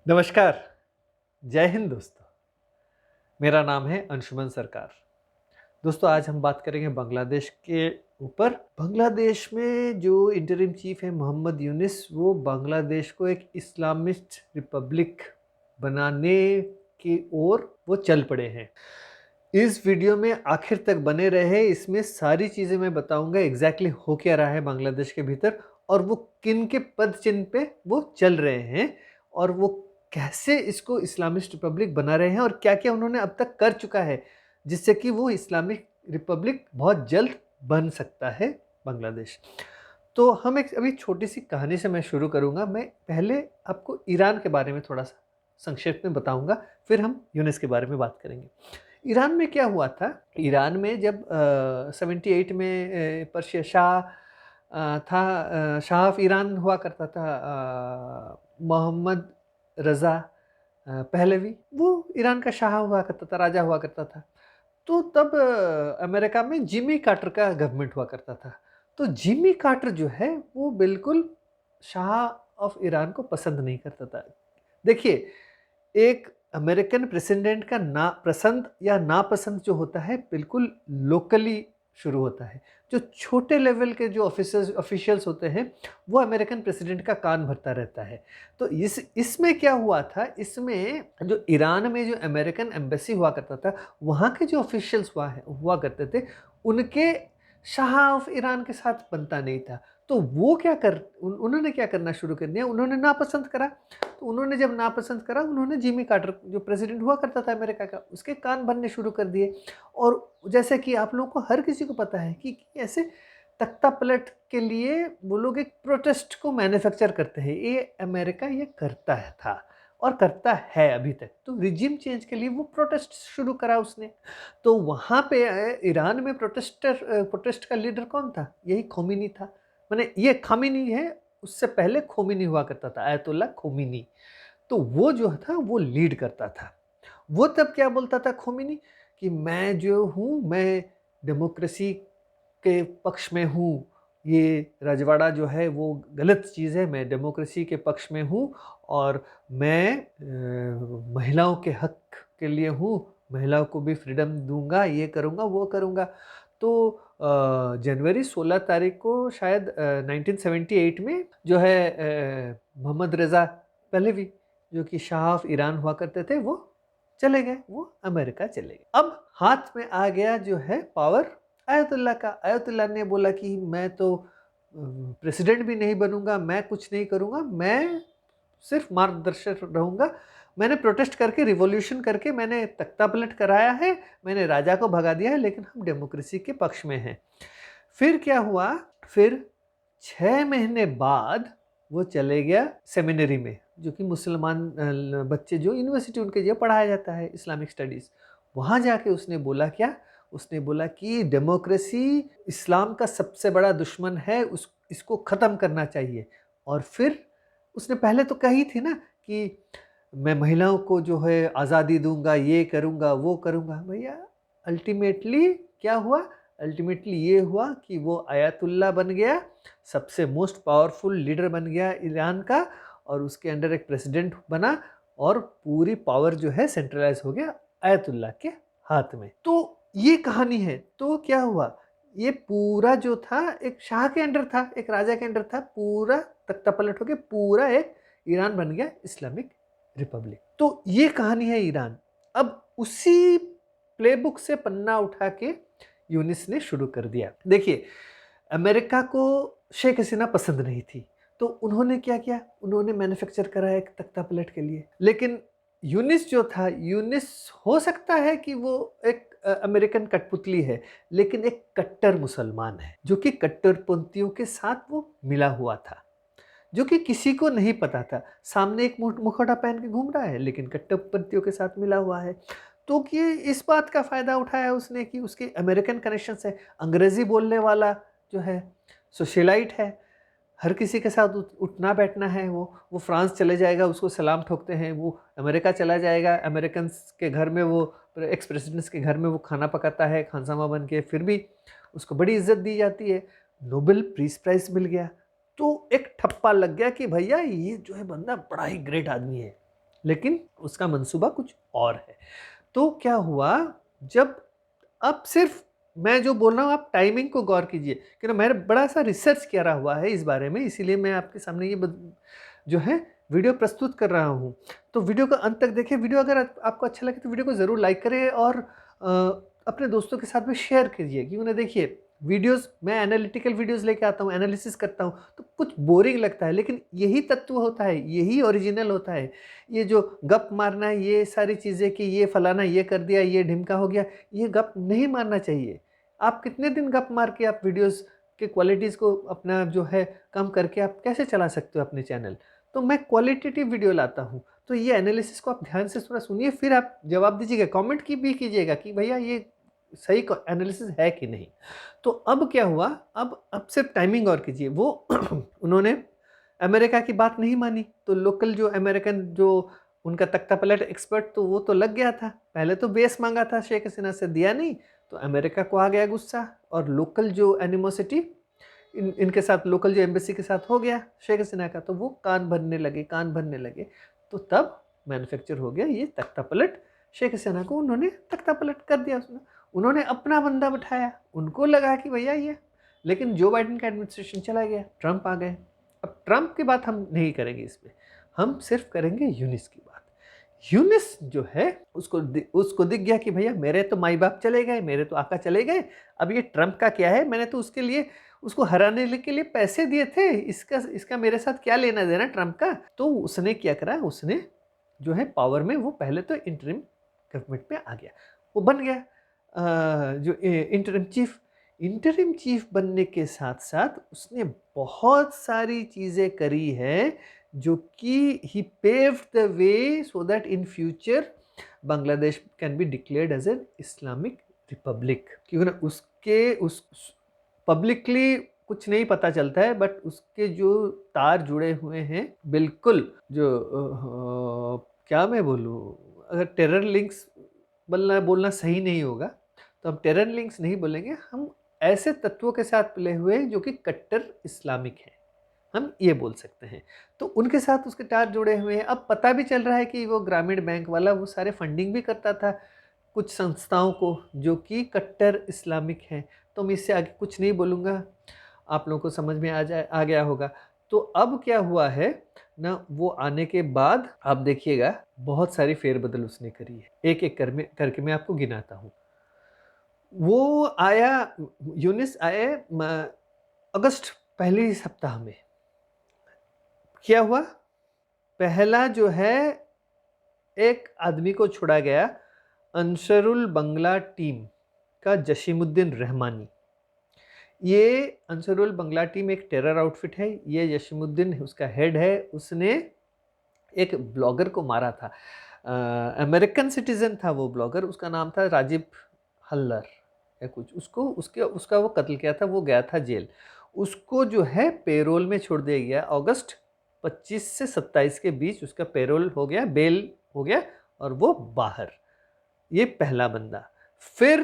नमस्कार, जय हिंद दोस्तों। मेरा नाम है अंशुमन सरकार। दोस्तों आज हम बात करेंगे बांग्लादेश के ऊपर। बांग्लादेश में जो इंटरिम चीफ है मोहम्मद यूनिस, वो बांग्लादेश को एक इस्लामिस्ट रिपब्लिक बनाने की ओर वो चल पड़े हैं। इस वीडियो में आखिर तक बने रहे, इसमें सारी चीज़ें मैं बताऊंगा एग्जैक्टली हो क्या रहा है बांग्लादेश के भीतर और वो किन के पद चिन्ह पे वो चल रहे हैं और वो कैसे इसको इस्लामिस्ट रिपब्लिक बना रहे हैं और क्या क्या उन्होंने अब तक कर चुका है जिससे कि वो इस्लामिक रिपब्लिक बहुत जल्द बन सकता है बांग्लादेश। तो हम एक अभी छोटी सी कहानी से मैं शुरू करूंगा। मैं पहले आपको ईरान के बारे में थोड़ा सा संक्षेप में बताऊंगा, फिर हम यूनिस के बारे में बात करेंगे। ईरान में क्या हुआ था? ईरान में जब 78 में पर्शिया शाह था, शाह ऑफ ईरान हुआ करता था, मोहम्मद रज़ा पहलवी, वो ईरान का शाह हुआ करता था, राजा हुआ करता था। तो तब अमेरिका में जिमी कार्टर का गवर्नमेंट हुआ करता था। तो जिमी कार्टर जो है वो बिल्कुल शाह ऑफ ईरान को पसंद नहीं करता था। देखिए, एक अमेरिकन प्रेसिडेंट का ना पसंद या नापसंद जो होता है बिल्कुल लोकली शुरू होता है। जो छोटे लेवल के जो ऑफिशियल्स होते हैं वो अमेरिकन प्रेसिडेंट का कान भरता रहता है। तो इसमें क्या हुआ था, इसमें जो ईरान में जो अमेरिकन एम्बेसी हुआ करता था, वहाँ के जो ऑफिशियल्स हुआ करते थे, उनके शाह ऑफ ईरान के साथ बनता नहीं था। तो वो उन्होंने क्या करना शुरू कर दिया, उन्होंने नापसंद करा। तो उन्होंने जब नापसंद करा, उन्होंने जिमी कार्टर जो प्रेसिडेंट हुआ करता था अमेरिका का, उसके कान भरने शुरू कर दिए। और जैसे कि आप लोगों को हर किसी को पता है कि ऐसे तख्ता पलट के लिए वो लोग एक प्रोटेस्ट को मैन्युफैक्चर करते हैं। ये अमेरिका ये करता है था और करता है अभी तक। तो रिजिम चेंज के लिए वो प्रोटेस्ट शुरू करा उसने। तो वहाँ पे ईरान में प्रोटेस्ट का लीडर कौन था? यही खोमेनी था। माने ये खामेनी है, उससे पहले खोमेनी हुआ करता था, आयतुल्लाह खोमेनी। तो वो जो था वो लीड करता था। वो तब क्या बोलता था खोमेनी कि मैं जो हूँ, मैं डेमोक्रेसी के पक्ष में हूँ। ये रजवाड़ा जो है वो गलत चीज़ है, मैं डेमोक्रेसी के पक्ष में हूँ और मैं महिलाओं के हक के लिए हूँ, महिलाओं को भी फ्रीडम दूंगा, ये करूँगा वो करूँगा। तो जनवरी 16 तारीख को शायद 1978 में जो है मोहम्मद रज़ा पहलवी जो कि शाह ऑफ ईरान हुआ करते थे, वो चले गए, वो अमेरिका चले गए। अब हाथ में आ गया जो है पावर आयतुल्लाह का। आयतुल्लाह ने बोला कि मैं तो प्रेसिडेंट भी नहीं बनूंगा, मैं कुछ नहीं करूंगा, मैं सिर्फ मार्गदर्शक रहूंगा। मैंने प्रोटेस्ट करके, रिवॉल्यूशन करके मैंने तख्ता पलट कराया है, मैंने राजा को भगा दिया है, लेकिन हम डेमोक्रेसी के पक्ष में हैं। फिर क्या हुआ? फिर 6 महीने बाद वो चले गया सेमिनरी में, जो कि मुसलमान बच्चे जो यूनिवर्सिटी उनके जो पढ़ाया जाता है इस्लामिक स्टडीज़। वहाँ जाके उसने बोला क्या? उसने बोला कि डेमोक्रेसी इस्लाम का सबसे बड़ा दुश्मन है, इसको ख़त्म करना चाहिए। और फिर उसने पहले तो कही थी ना कि मैं महिलाओं को जो है आज़ादी दूंगा, ये करूंगा वो करूंगा। भैया अल्टीमेटली क्या हुआ? अल्टीमेटली ये हुआ कि वो आयतुल्लाह बन गया, सबसे मोस्ट पावरफुल लीडर बन गया ईरान का, और उसके अंडर एक प्रेसिडेंट बना और पूरी पावर जो है सेंट्रलाइज हो गया आयतुल्लाह के हाथ में। तो ये कहानी है। तो क्या हुआ? ये पूरा जो था एक शाह के अंडर था, एक राजा के अंडर था, पूरा तख्ता पलट हो गया, पूरा एक ईरान बन गया इस्लामिक रिपब्लिक। तो ये कहानी है ईरान। अब उसी प्लेबुक से पन्ना उठा के यूनिस ने शुरू कर दिया। देखिए, अमेरिका को शेख हसीना पसंद नहीं थी, तो उन्होंने क्या किया? उन्होंने मैन्युफैक्चर करा एक तख्ता पलट के लिए। लेकिन यूनिस जो था, यूनिस हो सकता है कि वो एक अमेरिकन कठपुतली है, लेकिन एक कट्टर मुसलमान है, जो कि कट्टरपंथियों के साथ वो मिला हुआ था, जो कि किसी को नहीं पता था। सामने एक मुखौटा पहन के घूम रहा है, लेकिन कट्टरपंथियों के साथ मिला हुआ है। तो कि इस बात का फ़ायदा उठाया उसने कि उसके अमेरिकन कनेक्शंस है, अंग्रेज़ी बोलने वाला जो है, सोशलाइट है, हर किसी के साथ उठना बैठना है। वो फ्रांस चले जाएगा, उसको सलाम ठोकते हैं। वो अमेरिका चला जाएगा, अमेरिकन्स के घर में, वो एक्स प्रेसिडेंट्स के घर में वो खाना पकाता है खानसामा बन के, फिर भी उसको बड़ी इज्जत दी जाती है। नोबेल पीस प्राइज़ मिल गया। तो एक ठप्पा लग गया कि भैया ये जो है बंदा बड़ा ही ग्रेट आदमी है, लेकिन उसका मंसूबा कुछ और है। तो क्या हुआ, जब अब सिर्फ मैं जो बोल रहा हूँ आप टाइमिंग को गौर कीजिए, क्योंकि मैंने बड़ा सा रिसर्च किया हुआ है इस बारे में, इसीलिए मैं आपके सामने ये जो है वीडियो प्रस्तुत कर रहा हूँ। तो वीडियो का अंत तक देखिए। वीडियो अगर आपको अच्छा लगे तो वीडियो को ज़रूर लाइक करें और अपने दोस्तों के साथ में शेयर कीजिए। क्योंकि उन्हें देखिए, वीडियोस मैं एनालिटिकल वीडियोस लेके आता हूँ, एनालिसिस करता हूँ, तो कुछ बोरिंग लगता है, लेकिन यही तत्व होता है, यही ओरिजिनल होता है। ये जो गप मारना है, ये सारी चीज़ें कि ये फलाना ये कर दिया, ये ढिमका हो गया, ये गप नहीं मारना चाहिए। आप कितने दिन गप मार के आप वीडियोस के क्वालिटीज़ को अपना जो है कम करके आप कैसे चला सकते हो अपने चैनल। तो मैं क्वालिटेटिव वीडियो लाता हूँ। तो ये एनालिसिस को आप ध्यान से थोड़ा सुनिए, फिर आप जवाब दीजिएगा, कमेंट की भी कीजिएगा कि भैया ये सही एनालिसिस है कि नहीं। तो अब क्या हुआ, अब सिर्फ टाइमिंग और कीजिए। वो उन्होंने अमेरिका की बात नहीं मानी, तो लोकल जो अमेरिकन जो उनका तख्ता पलट एक्सपर्ट, तो वो तो लग गया था। पहले तो बेस मांगा था शेख हसीना से, दिया नहीं, तो अमेरिका को आ गया गुस्सा, और लोकल जो एनिमोसिटी इनके साथ, लोकल जो एम्बेसी के साथ हो गया शेख हसीना का, तो वो कान भरने लगे। तो तब मैन्युफैक्चर हो गया ये तख्ता पलट। शेख हसीना को उन्होंने तख्ता पलट कर दिया, उन्होंने अपना बंदा बैठाया, उनको लगा कि भैया ये, लेकिन जो बाइडेन का एडमिनिस्ट्रेशन चला गया, ट्रंप आ गए। अब ट्रंप की बात हम नहीं करेंगे इसमें, हम सिर्फ करेंगे यूनिस की बात। यूनिस जो है उसको दिख गया कि भैया मेरे तो माई बाप चले गए, मेरे तो आका चले गए, अब ये ट्रंप का क्या है, मैंने तो उसके लिए, उसको हराने के लिए पैसे दिए थे, इसका मेरे साथ क्या लेना देना ट्रंप का। तो उसने क्या करा, उसने जो है पावर में, वो पहले तो इंटरिम गवर्नमेंट में आ गया, वो बन गया जो इंटरिम चीफ बनने के साथ साथ उसने बहुत सारी चीज़ें करी है, जो कि he paved the way so that in future Bangladesh can be declared as an Islamic republic. क्योंकि ना उसके उस पब्लिकली कुछ नहीं पता चलता है, बट उसके जो तार जुड़े हुए हैं बिल्कुल, जो क्या मैं बोलूँ, अगर टेरर लिंक्स बोलना सही नहीं होगा, तो हम टेरर लिंक्स नहीं बोलेंगे, हम ऐसे तत्वों के साथ मिले हुए जो कि कट्टर इस्लामिक हैं, हम ये बोल सकते हैं। तो उनके साथ उसके तार जुड़े हुए हैं। अब पता भी चल रहा है कि वो ग्रामीण बैंक वाला वो सारे फंडिंग भी करता था कुछ संस्थाओं को जो कि कट्टर इस्लामिक हैं। तो मैं इससे आगे कुछ नहीं बोलूँगा, आप लोगों को समझ में आ गया होगा। तो अब क्या हुआ है ना, वो आने के बाद आप देखिएगा बहुत सारी फेरबदल उसने करी है, एक एक करके मैं आपको गिनाता हूँ। वो आया, यूनिस आए अगस्त पहले सप्ताह में। क्या हुआ, पहला जो है एक आदमी को छोड़ा गया, अंसरुल बंगला टीम का जसीमुद्दीन रहमानी। ये अंसरुल बंगला टीम एक टेरर आउटफिट है, ये जसीमुद्दीन उसका हेड है। उसने एक ब्लॉगर को मारा था, अमेरिकन सिटीजन था वो ब्लॉगर, उसका नाम था राजीव हल्लर या कुछ, उसका वो कत्ल किया था, वो गया था जेल। उसको जो है पेरोल में छोड़ दिया गया, अगस्त 25 से 27 के बीच उसका पेरोल हो गया, बेल हो गया, और वो बाहर। ये पहला बंदा। फिर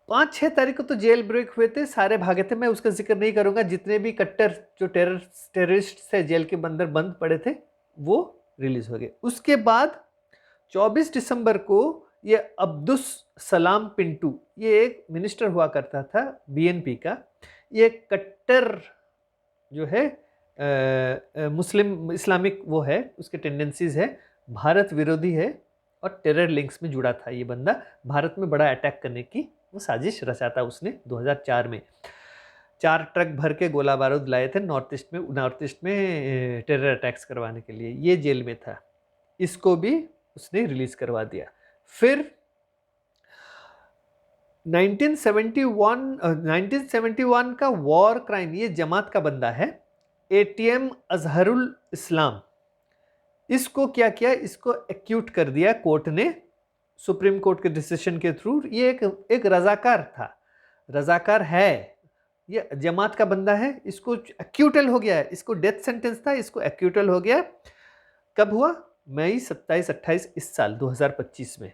5-6 तारीख को तो जेल ब्रेक हुए थे, सारे भागे थे, मैं उसका जिक्र नहीं करूंगा। जितने भी कट्टर जो टेररिस्ट थे जेल के अंदर बंद पड़े थे, वो रिलीज हो गए। उसके बाद 24 दिसंबर को ये अब्दुस सलाम पिंटू, ये एक मिनिस्टर हुआ करता था बीएनपी का, ये कट्टर जो है मुस्लिम इस्लामिक वो है, उसके टेंडेंसीज है, भारत विरोधी है, और टेरर लिंक्स में जुड़ा था ये बंदा। भारत में बड़ा अटैक करने की वो साजिश रचा था उसने 2004 में। 4 ट्रक भर के गोला बारूद लाए थे नॉर्थ ईस्ट में टेरर अटैक्स करवाने के लिए। ये जेल में था, इसको भी उसने रिलीज करवा दिया। फिर 1971 का वॉर क्राइम, ये जमात का बंदा है, एटीएम अजहरुल इस्लाम, इसको क्या किया, इसको एक्यूट कर दिया कोर्ट ने, सुप्रीम कोर्ट के डिसीजन के थ्रू। ये एक रजाकार था, रजाकार है, ये जमात का बंदा है, इसको एक्यूटल हो गया है, इसको डेथ सेंटेंस था, इसको एक्यूटल हो गया। कब हुआ, मई 27-28 इस साल 2025 में।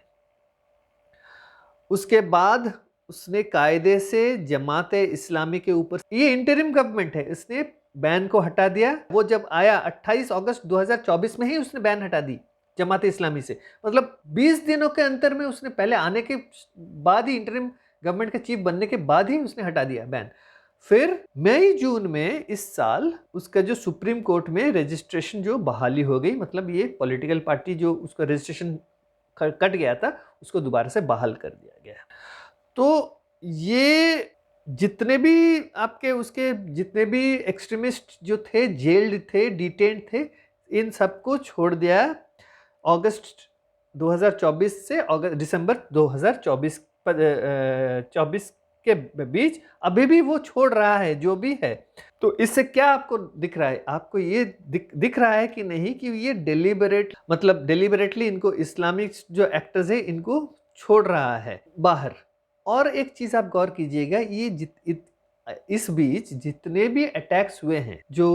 उसके बाद उसने कायदे से जमात इस्लामी के ऊपर, ये इंटरिम गवर्नमेंट है, इसने बैन को हटा दिया। वो जब आया 28 अगस्त 2024 में ही उसने बैन हटा दी, जमात इस्लामी से। मतलब 20 दिनों के अंतर में उसने पहले आने के बाद ही, इंटरिम गवर्नमेंट का चीफ बनने के बाद ही उसने हटा दिया बैन। फिर मई जून में इस साल उसका जो सुप्रीम कोर्ट में रजिस्ट्रेशन जो बहाली हो गई, मतलब ये पॉलिटिकल पार्टी जो उसका रजिस्ट्रेशन कट गया था उसको दोबारा से बहाल कर दिया गया। तो ये जितने भी आपके उसके जितने भी एक्सट्रीमिस्ट जो थे, जेल्ड थे, डिटेन्ड थे, इन सबको छोड़ दिया अगस्त 2024 से दिसंबर 2024 24 के बीच। अभी भी वो छोड़ रहा है जो भी है। तो इससे क्या आपको दिख रहा है? आपको ये दिख रहा है कि नहीं कि ये डेलिबरेटली इनको इस्लामिक जो एक्टर्स है इनको छोड़ रहा है बाहर। और एक चीज आप गौर कीजिएगा, ये इस बीच जितने भी अटैक्स हुए हैं जो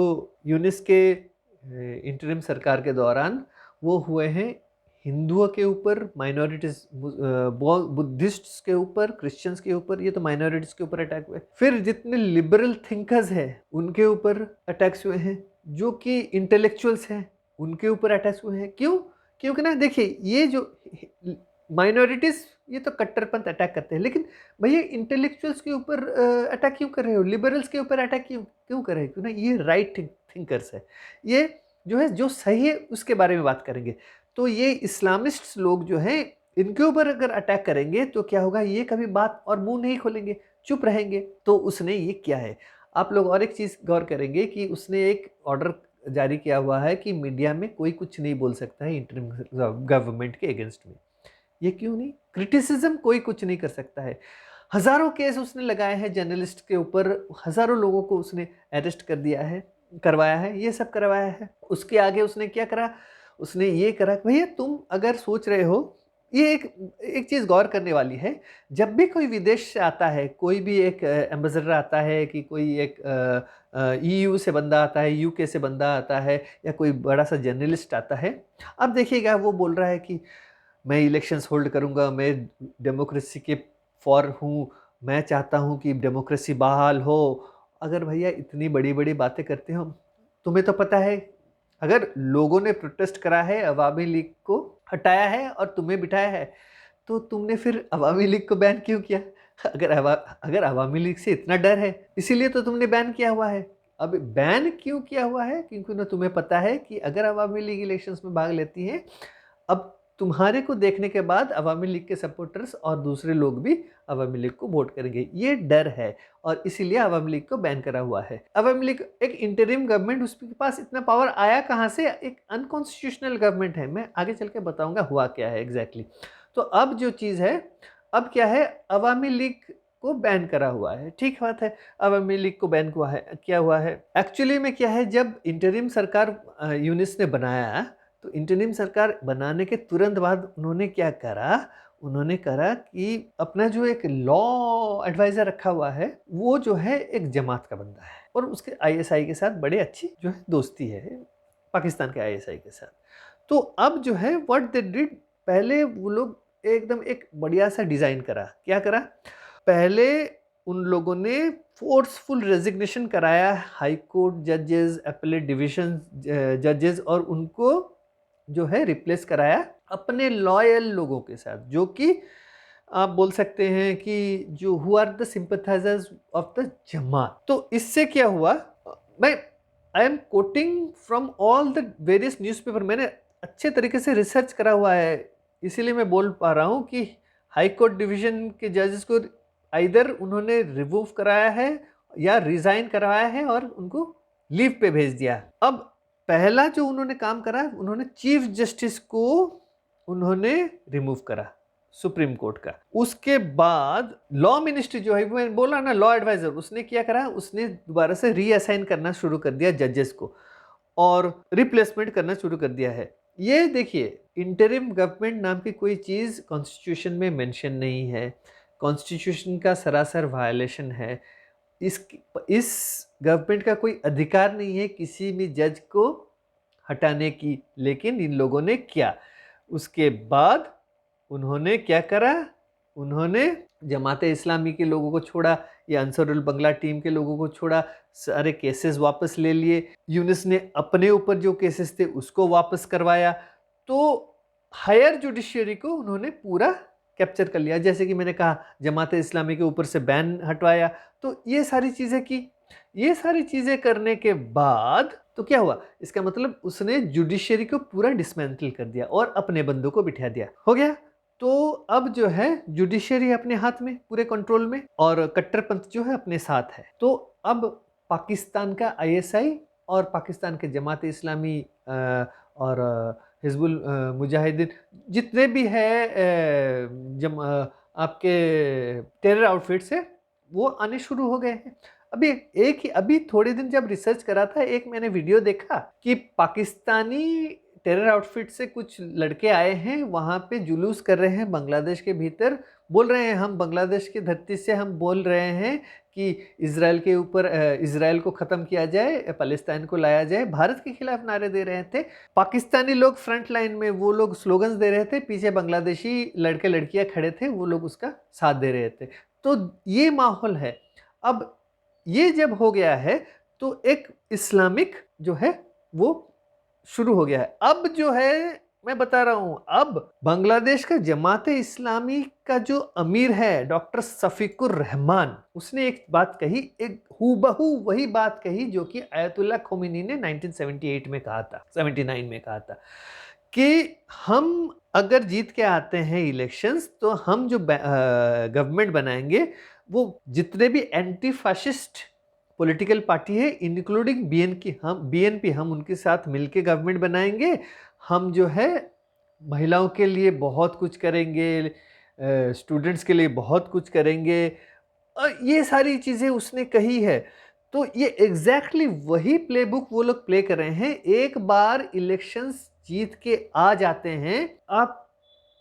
यूनिस के इंटरिम सरकार के दौरान, वो हुए हैं हिंदुओं के ऊपर, माइनॉरिटीज, बुद्धिस्ट्स के ऊपर, क्रिश्चियंस के ऊपर, ये तो माइनॉरिटीज के ऊपर अटैक हुए। फिर जितने लिबरल थिंकर्स हैं उनके ऊपर अटैक्स हुए हैं, जो कि इंटेलेक्चुअल्स हैं उनके ऊपर अटैक्स हुए हैं। क्यों? क्योंकि ना देखिए, ये जो माइनॉरिटीज ये तो कट्टरपंथ अटैक करते हैं, लेकिन भैया इंटेलेक्चुअल्स के ऊपर अटैक क्यों कर रहे हो? लिबरल्स के ऊपर अटैक क्यों कर रहे हो? क्यों ना, ये राइट थिंकर्स है, ये जो है जो सही है उसके बारे में बात करेंगे। तो ये इस्लामिस्ट लोग जो हैं इनके ऊपर अगर अटैक करेंगे तो क्या होगा? ये कभी बात और मुंह नहीं खोलेंगे, चुप रहेंगे। तो उसने ये किया है। आप लोग और एक चीज गौर करेंगे कि उसने एक ऑर्डर जारी किया हुआ है कि मीडिया में कोई कुछ नहीं बोल सकता है इंटरिम गवर्नमेंट के अगेंस्ट में। ये क्यों नहीं? क्रिटिसिज्म कोई कुछ नहीं कर सकता है। हजारों केस उसने लगाए हैं जर्नलिस्ट के ऊपर, हजारों लोगों को उसने अरेस्ट कर दिया है, करवाया है, ये सब करवाया है। उसके आगे उसने क्या करा? उसने ये करा कि भैया तुम अगर सोच रहे हो, ये एक चीज गौर करने वाली है, जब भी कोई विदेश से आता है, कोई भी एक एम्बेसडर आता है, कि कोई एक EU से बंदा आता है, UK से बंदा आता है, या कोई बड़ा सा जर्नलिस्ट आता है, अब देखिएगा वो बोल रहा है कि मैं इलेक्शंस होल्ड करूंगा, मैं डेमोक्रेसी के फॉर हूँ, मैं चाहता हूँ कि डेमोक्रेसी बहाल हो। अगर भैया इतनी बड़ी बड़ी बातें करते हो, तुम्हें तो पता है अगर लोगों ने प्रोटेस्ट करा है, अवामी लीग को हटाया है और तुम्हें बिठाया है, तो तुमने फिर अवामी लीग को बैन क्यों किया? अगर अवामी लीग से इतना डर है, इसीलिए तो तुमने बैन किया हुआ है। अब बैन क्यों किया हुआ है? क्योंकि ना तुम्हें पता है कि अगर अवामी लीग इलेक्शंस में भाग लेती है, अब तुम्हारे को देखने के बाद अवामी लीग के सपोर्टर्स और दूसरे लोग भी अवामी लीग को वोट करेंगे, ये डर है, और इसीलिए अवामी लीग को बैन करा हुआ है। अवामी लीग एक इंटरिम गवर्नमेंट, उसके पास इतना पावर आया कहाँ से? एक अनकॉन्स्टिट्यूशनल गवर्नमेंट है। मैं आगे चल के बताऊंगा हुआ क्या है एग्जैक्टली। तो अब जो चीज़ है, अब क्या है, अवामी लीग को बैन करा हुआ है, ठीक बात है, अवामी लीग को बैन किया हुआ है। एक्चुअली में क्या है, जब इंटरिम सरकार यूनिस ने बनाया, तो इंटरिम सरकार बनाने के तुरंत बाद उन्होंने क्या करा? उन्होंने करा कि अपना जो एक लॉ एडवाइजर रखा हुआ है, वो जो है एक जमात का बंदा है, और उसके ISI के साथ बड़े अच्छी जो है दोस्ती है, पाकिस्तान के ISI के साथ। तो अब जो है व्हाट दे डिड, पहले वो लोग एकदम एक बढ़िया सा डिजाइन करा। क्या करा? पहले उन लोगों ने फोर्सफुल रेजिग्नेशन कराया हाई कोर्ट जजेस, अपीलेट डिवीजन जजेस, और उनको जो है रिप्लेस कराया अपने लॉयल लोगों के साथ, जो कि आप बोल सकते हैं कि जो who are the sympathisers of the Jamaat. तो इससे क्या हुआ? मैं I am quoting from all the various newspaper, मैंने अच्छे तरीके से रिसर्च करा हुआ है, इसीलिए मैं बोल पा रहा हूँ कि हाई कोर्ट डिवीजन के जजेस को आइदर उन्होंने रिमूव कराया है या रिजाइन करवाया है और उनको लीव पे भेज दिया। अब पहला जो उन्होंने काम करा, उन्होंने चीफ जस्टिस को उन्होंने रिमूव करा सुप्रीम कोर्ट का। उसके बाद लॉ मिनिस्ट्री जो है, मैंने बोला ना लॉ एडवाइजर, उसने क्या करा? उसने दोबारा से रीअसाइन करना शुरू कर दिया जजेस को, और रिप्लेसमेंट करना शुरू कर दिया है। ये देखिए, इंटरिम गवर्नमेंट नाम की कोई चीज़ कॉन्स्टिट्यूशन में मेंशन नहीं है, कॉन्स्टिट्यूशन का सरासर वायलेशन है। इस गवर्नमेंट का कोई अधिकार नहीं है किसी भी जज को हटाने की, लेकिन इन लोगों ने किया। उसके बाद उन्होंने क्या करा? उन्होंने जमाते इस्लामी के लोगों को छोड़ा, या अंसरुल बंगला टीम के लोगों को छोड़ा, सारे केसेस वापस ले लिए, यूनिस ने अपने ऊपर जो केसेस थे उसको वापस करवाया। तो हायर जुडिशियरी को उन्होंने पूरा कैप्चर कर लिया। जैसे कि मैंने कहा, जमात इस्लामी के ऊपर से बैन हटवाया, तो ये सारी चीज़ें की। ये सारी चीज़ें करने के बाद तो क्या हुआ, इसका मतलब उसने जुडिशियरी को पूरा डिसमेंटल कर दिया और अपने बंदों को बिठा दिया। हो गया। तो अब जो है जुडिशियरी अपने हाथ में, पूरे कंट्रोल में, और कट्टरपंथ जो है अपने साथ है। तो अब पाकिस्तान का आईएसआई और पाकिस्तान के जमात इस्लामी और हिजबुल मुजाहिदीन, जितने भी है आपके टेरर आउटफिट्स है, वो आने शुरू हो गए हैं। अभी थोड़े दिन जब रिसर्च करा था, एक मैंने वीडियो देखा कि पाकिस्तानी टेरर आउटफिट से कुछ लड़के आए हैं, वहाँ पे जुलूस कर रहे हैं बांग्लादेश के भीतर, बोल रहे हैं हम बांग्लादेश की धरती से हम बोल रहे हैं कि इजराइल के ऊपर इजराइल को ख़त्म किया जाए, पैलेस्टाइन को लाया जाए, भारत के खिलाफ नारे दे रहे थे। पाकिस्तानी लोग फ्रंट लाइन में, वो लोग स्लोगन्स दे रहे थे, पीछे बांग्लादेशी लड़के लड़कियां खड़े थे, वो लोग उसका साथ दे रहे थे। तो ये माहौल है। अब ये जब हो गया है तो एक इस्लामिक जो है वो शुरू हो गया है। अब जो है मैं बता रहा हूं, अब बांग्लादेश का जमाते इस्लामी का जो अमीर है डॉक्टर शफीकुर रहमान, उसने एक बात कही, एक हूबहू वही बात कही जो कि आयतुल्लाह खोमेनी ने 1978 में कहा था, 79 में कहा था, कि हम अगर जीत के आते हैं इलेक्शंस तो हम जो गवर्नमेंट बनाएंगे वो जितने भी एंटी फाशिस्ट पॉलिटिकल पार्टी है इंक्लूडिंग बीएनपी, हम उनके साथ मिलके गवर्नमेंट बनाएंगे। हम जो है महिलाओं के लिए बहुत कुछ करेंगे, स्टूडेंट्स के लिए बहुत कुछ करेंगे, ये सारी चीज़ें उसने कही है। तो ये एग्जैक्टली वही प्लेबुक वो लोग प्ले कर रहे हैं। एक बार इलेक्शंस जीत के आ जाते हैं, आप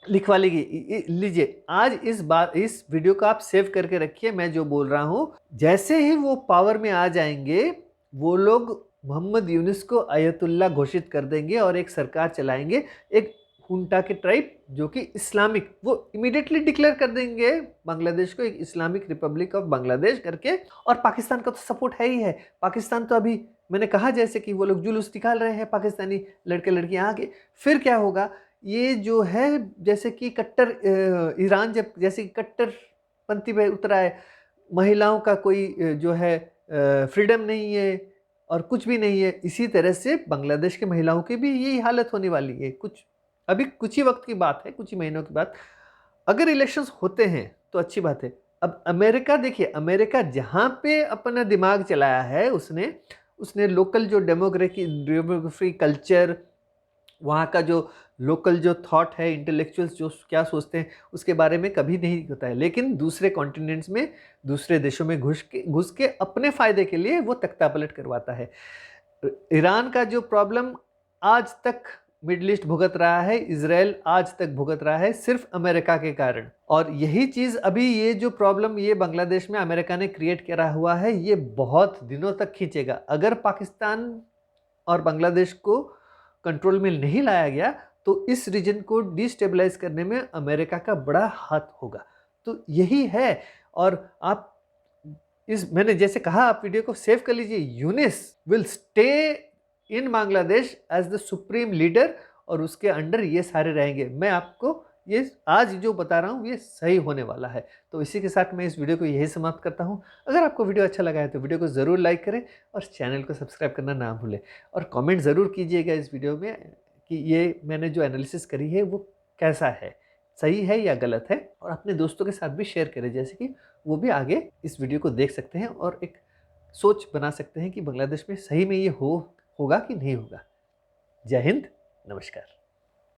लिखवा लीजिए, आज इस वीडियो को आप सेव करके रखिए, मैं जो बोल रहा हूं, जैसे ही वो पावर में आ जाएंगे, वो लोग मोहम्मद यूनुस को आयतुल्ला घोषित कर देंगे और एक सरकार चलाएंगे, एक हुंटा के ट्राइब जो कि इस्लामिक, वो इमीडिएटली डिक्लेयर कर देंगे बांग्लादेश को एक इस्लामिक रिपब्लिक ऑफ बांग्लादेश करके। और पाकिस्तान का तो सपोर्ट है ही है। पाकिस्तान तो अभी मैंने कहा जैसे कि वो लोग जुलूस निकाल रहे हैं, पाकिस्तानी लड़के लड़कियां आगे, फिर क्या होगा, ये जो है जैसे कि ईरान जब जैसे कट्टरपंथी पे उतरा है, महिलाओं का कोई जो है फ्रीडम नहीं है और कुछ भी नहीं है, इसी तरह से बांग्लादेश के महिलाओं की भी यही हालत होने वाली है। अभी कुछ ही वक्त की बात है, कुछ ही महीनों की बात। अगर इलेक्शंस होते हैं तो अच्छी बात है। अब अमेरिका देखिए, अमेरिका जहाँ पे अपना दिमाग चलाया है, उसने लोकल जो डेमोग्राफी कल्चर, वहाँ का जो लोकल जो थॉट है, इंटेलेक्चुअल्स जो क्या सोचते हैं, उसके बारे में कभी नहीं होता है। लेकिन दूसरे कॉन्टिनेंट्स में, दूसरे देशों में घुस के अपने फ़ायदे के लिए वो तख्तापलट करवाता है। ईरान का जो प्रॉब्लम आज तक मिडल ईस्ट भुगत रहा है, इजराइल आज तक भुगत रहा है, सिर्फ अमेरिका के कारण। और यही चीज़ अभी ये जो प्रॉब्लम ये बांग्लादेश में अमेरिका ने क्रिएट करा हुआ है, ये बहुत दिनों तक खींचेगा। अगर पाकिस्तान और बांग्लादेश को कंट्रोल में नहीं लाया गया तो इस रीजन को डिस्टेबलाइज करने में अमेरिका का बड़ा हाथ होगा। तो यही है। और आप मैंने जैसे कहा, आप वीडियो को सेव कर लीजिए। Yunus will stay in Bangladesh as the supreme leader और उसके अंडर ये सारे रहेंगे। मैं आपको ये आज जो बता रहा हूँ ये सही होने वाला है। तो इसी के साथ मैं इस वीडियो को यही समाप्त करता हूँ। अगर आपको वीडियो अच्छा लगा है तो वीडियो को ज़रूर लाइक करें और चैनल को सब्सक्राइब करना ना भूलें। और कमेंट ज़रूर कीजिएगा इस वीडियो में कि ये मैंने जो एनालिसिस करी है वो कैसा है, सही है या गलत है। और अपने दोस्तों के साथ भी शेयर करें, जैसे कि वो भी आगे इस वीडियो को देख सकते हैं और एक सोच बना सकते हैं कि बांग्लादेश में सही में ये होगा कि नहीं होगा। जय हिंद, नमस्कार।